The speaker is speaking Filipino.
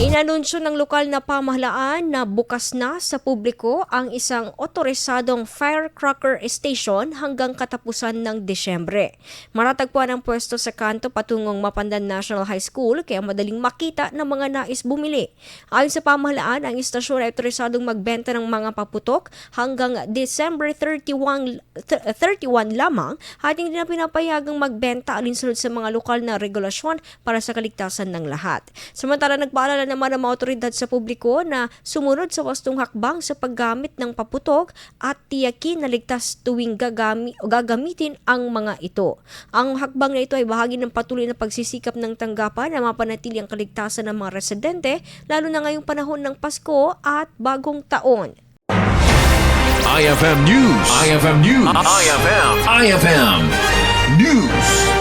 Inanunsyo ng lokal na pamahalaan na bukas na sa publiko ang isang otorisadong firecracker station hanggang katapusan ng Desyembre. Matatagpuan ang pwesto sa kanto patungong Mapandan National High School kaya madaling makita ng mga nais bumili. Ayon sa pamahalaan, ang istasyon ay otorisadong magbenta ng mga paputok hanggang December 31 lamang at hindi na pinapayagang magbenta alinsunod sa mga lokal na regulasyon para sa kaligtasan ng lahat. Samantala, nagpaalala naman ang mga otoridad sa publiko na sumunod sa wastong hakbang sa paggamit ng paputok at tiyakin na ligtas tuwing gagamitin ang mga ito. Ang hakbang na ito ay bahagi ng patuloy na pagsisikap ng tanggapan na mapanatili ang kaligtasan ng mga residente, lalo na ngayong panahon ng Pasko at Bagong Taon. IFM News. IFM News. IFM News.